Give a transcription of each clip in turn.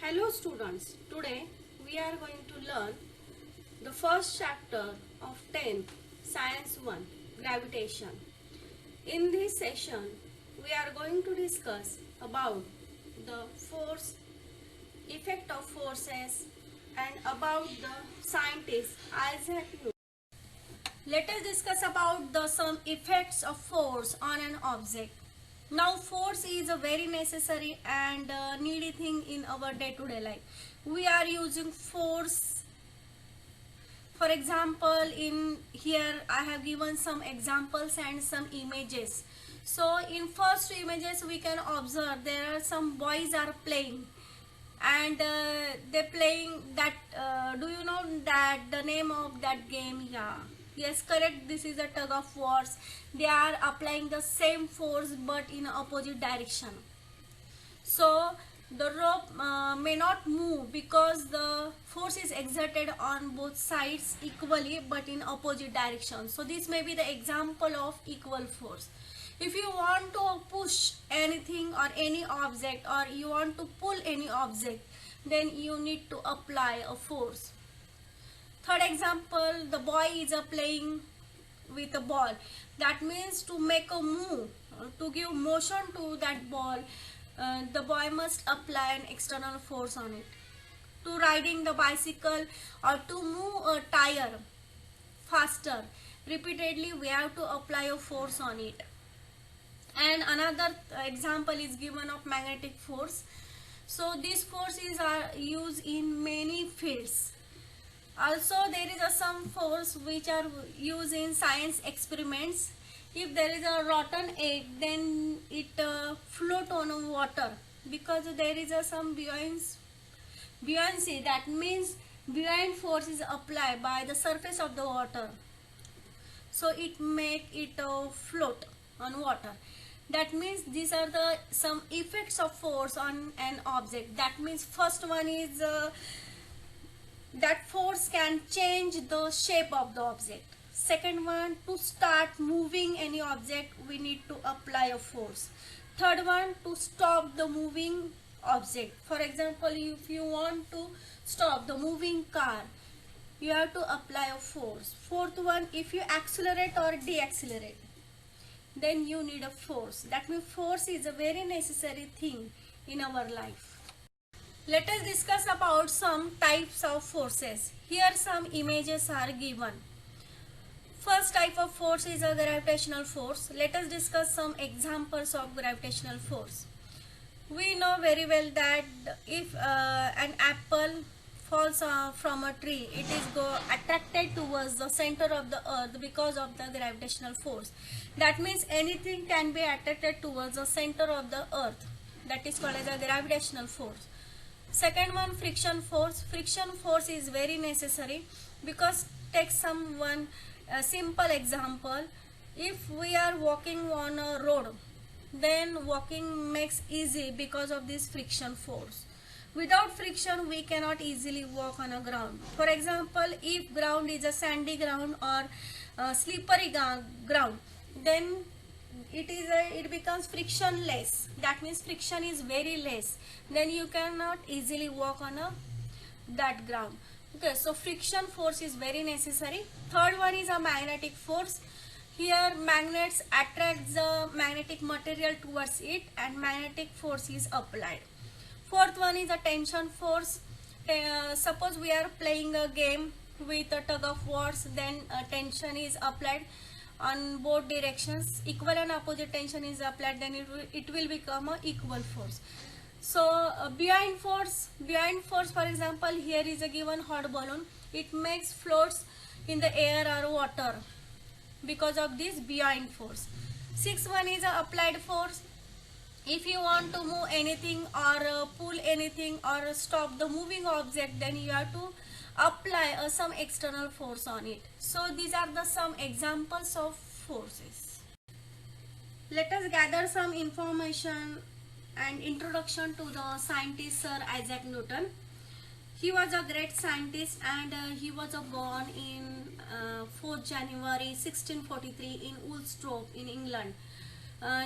Hello students, today we are going to learn the first chapter of 10th Science 1 Gravitation. In this session we are going to discuss about the force, effect of forces and about the scientist Isaac Newton. Let us discuss about the some effects of force on an object. Now force is a very necessary and needy thing in our day-to-day life. We are using force. For example, in here I have given some examples and some images. So in first images we can observe there are some boys are playing and they playing that do you know that the name of that game? Yeah, yes, correct, this is a tug of wars. They are applying the same force but in opposite direction. So the rope may not move because the force is exerted on both sides equally but in opposite direction. So this may be the example of equal force. If you want to push anything or any object or you want to pull any object, then you need to apply a force. Third example, the boy is playing with a ball. That means to make a move, to give motion to that ball, the boy must apply an external force on it. To riding the bicycle or to move a tire faster, repeatedly we have to apply a force on it. And another example is given of magnetic force. So these forces are used in many fields. Also there is some force which are used in science experiments. If there is a rotten egg, then it float on water because there is some buoyancy. That means buoyant force is applied by the surface of the water, so it make it float on water. That means these are the some effects of force on an object. That means first one is that force can change the shape of the object. Second one, to start moving any object we need to apply a force. Third one, to stop the moving object. For example, if you want to stop the moving car, you have to apply a force. Fourth one, if you accelerate or deaccelerate, then you need a force. That means force is a very necessary thing in our life. Let us discuss about some types of forces. Here some images are given. First type of force is a gravitational force. Let us discuss some examples of gravitational force. We know very well that if an apple falls from a tree, it is attracted towards the center of the earth because of the gravitational force. That means anything can be attracted towards the center of the earth. That is called as a gravitational force. Second one, friction force. Friction force is very necessary because take someone a simple example. If we are walking on a road, then walking makes easy because of this friction force. Without friction we cannot easily walk on a ground. For example, if ground is a sandy ground or slippery ground, then it becomes frictionless. That means friction is very less, then you cannot easily walk on that ground. Okay, so friction force is very necessary. Third one is a magnetic force. Here magnets attract the magnetic material towards it and magnetic force is applied. Fourth one is a tension force. Suppose we are playing a game with a tug of wars, then tension is applied on both directions. Equal and opposite tension is applied, then it will become a equal force. So buoyant force, for example, here is a given hot balloon. It makes floats in the air or water because of this buoyant force. Sixth one is a applied force. If you want to move anything or pull anything or stop the moving object, then you have to apply some external force on it. So these are the some examples of forces. Let us gather some information and introduction to the scientist Sir Isaac Newton. He was a great scientist and he was born in 4th January 1643 in Woolsthorpe in England.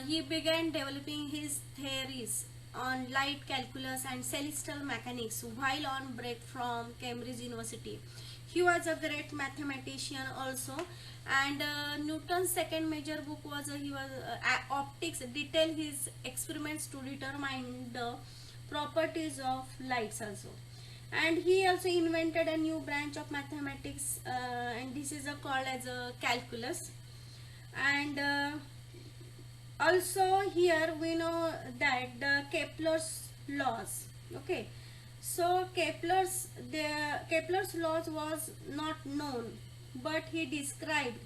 He began developing his theories on light, calculus and celestial mechanics while on break from Cambridge University. He was a great mathematician also, and Newton's second major book was optics, detail his experiments to determine the properties of lights also. And he also invented a new branch of mathematics, and this is called as a calculus. And also here we know that the Kepler's laws. Okay, so Kepler's laws was not known, but he derived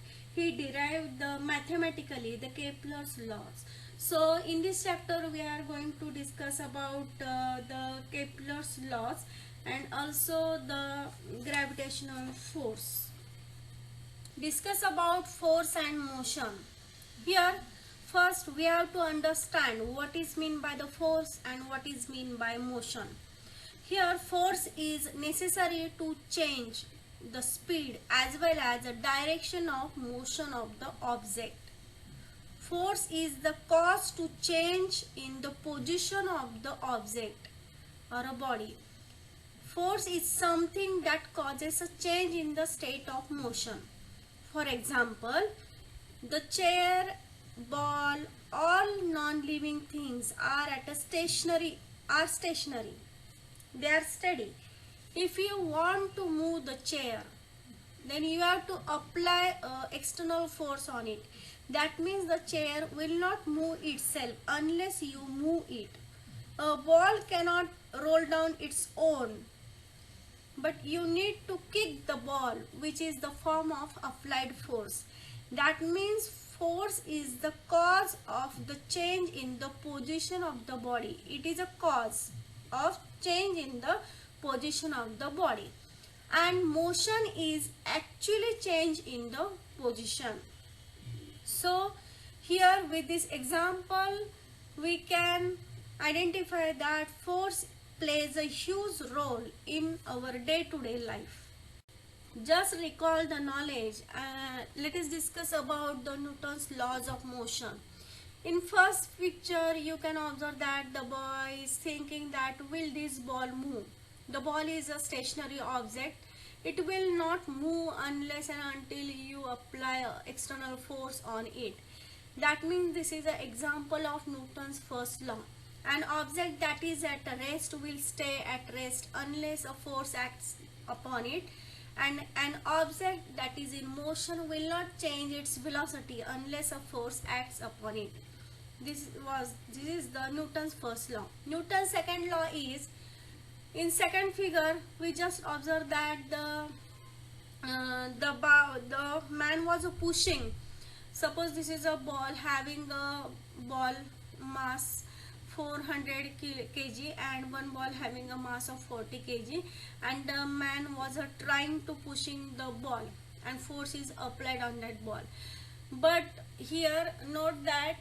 the mathematically the Kepler's laws. So in this chapter we are going to discuss about the Kepler's laws and also the gravitational force. Discuss about force and motion. Here first we have to understand what is meant by the force and what is meant by motion. Here force is necessary to change the speed as well as the direction of motion of the object. Force is the cause to change in the position of the object or a body. Force is something that causes a change in the state of motion. For example, the chair, ball, all non-living things are stationary. They are steady. If you want to move the chair, then you have to apply external force on it. That means the chair will not move itself unless you move it. A ball cannot roll down its own, but you need to kick the ball, which is the form of applied force. That means force is the cause of the change in the position of the body. It is a cause of change in the position of the body, and motion is actually change in the position. So here with this example we can identify that force plays a huge role in our day-to-day life. Just recall the knowledge. Let us discuss about the Newton's laws of motion. In first picture you can observe that the boy is thinking that will this ball move. The ball is a stationary object. It will not move unless and until you apply external force on it. That means this is an example of Newton's first law. An object that is at rest will stay at rest unless a force acts upon it, and an object that is in motion will not change its velocity unless a force acts upon it. This is the Newton's first law. Newton's second law is, in second figure we just observe that the man was pushing. Suppose this is a ball having a ball mass 400 kg and one ball having a mass of 40 kg, and the man was trying to pushing the ball and force is applied on that ball. But here note that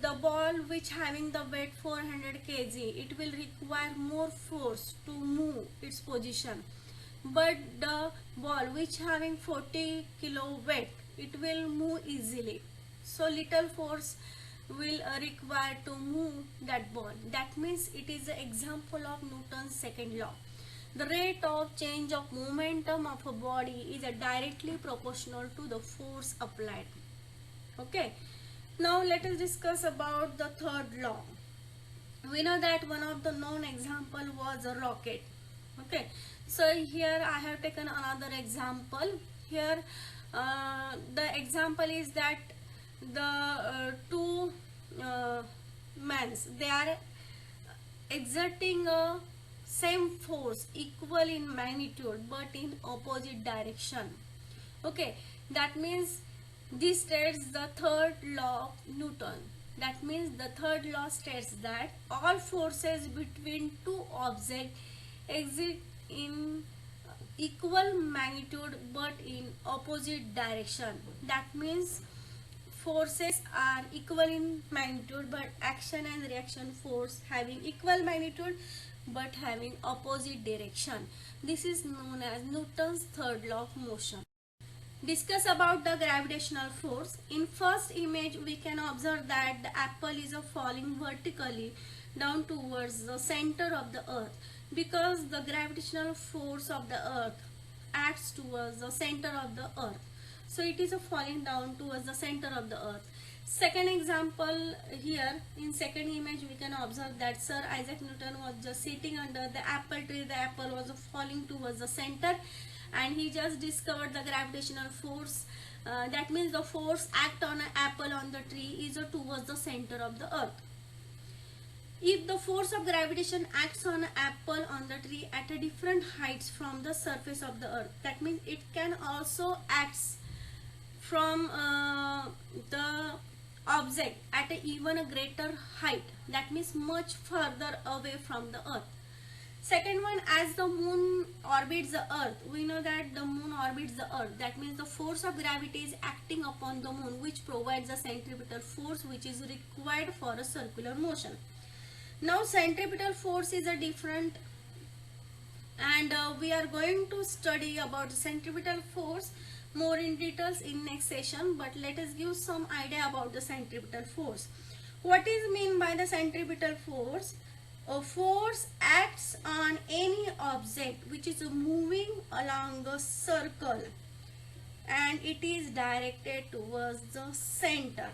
the ball which having the weight 400 kg, it will require more force to move its position, but the ball which having 40 kilo weight, it will move easily. So little force will require to move that ball. That means it is an example of Newton's second law. The rate of change of momentum of a body is directly proportional to the force applied. Okay. Now let us discuss about the third law. We know that one of the known example was a rocket. Okay. So here I have taken another example. Here the example is that the two men, they are exerting a same force equal in magnitude but in opposite direction. Okay, that means this states the third law of Newton. That means the third law states that all forces between two objects exert in equal magnitude but in opposite direction. That means forces are equal in magnitude, but action and reaction force having equal magnitude but having opposite direction. This is known as Newton's third law of motion. Discuss about the gravitational force. In first image we can observe that the apple is falling vertically down towards the center of the earth, because the gravitational force of the earth acts towards the center of the earth. So it is a falling down towards the center of the earth. Second example, here in second image we can observe that Sir Isaac Newton was just sitting under the apple tree. The apple was falling towards the center, and he just discovered the gravitational force. That means the force act on an apple on the tree is towards the center of the earth. If the force of gravitation acts on an apple on the tree at a different heights from the surface of the earth, that means it can also acts from the object at even a greater height, that means much further away from the earth. Second one, as the moon orbits the earth, we know that the moon orbits the earth, that means the force of gravity is acting upon the moon, which provides a centripetal force which is required for a circular motion. Now centripetal force is a different, and we are going to study about centripetal force more in details in next session, but let us give some idea about the centripetal force. What is mean by the centripetal force? A force acts on any object which is moving along a circle and it is directed towards the center.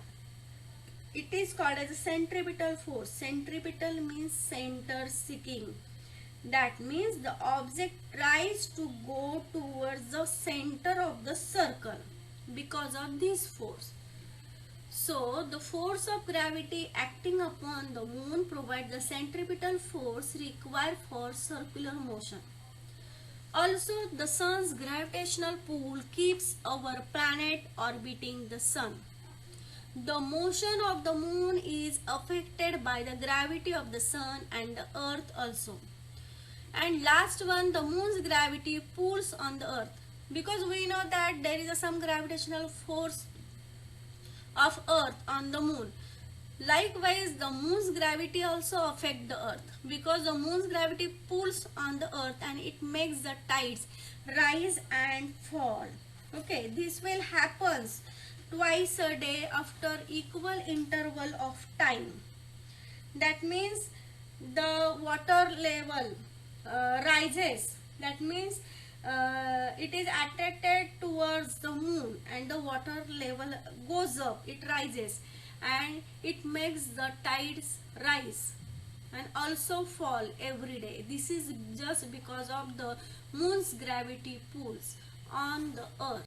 It is called as a centripetal force. Centripetal means center seeking. That means the object tries to go towards the center of the circle because of this force. So the force of gravity acting upon the moon provides the centripetal force required for circular motion. Also, the sun's gravitational pull keeps our planet orbiting the sun. The motion of the moon is affected by the gravity of the sun and the earth also. And last one, the moon's gravity pulls on the earth, because we know that there is some gravitational force of earth on the moon. Likewise, the moon's gravity also affect the earth, because the moon's gravity pulls on the earth and it makes the tides rise and fall. Okay, this will happens twice a day after equal interval of time. That means the water level rises. That means it is attracted towards the moon and the water level goes up, it rises, and it makes the tides rise and also fall every day. This is just because of the moon's gravity pulls on the earth.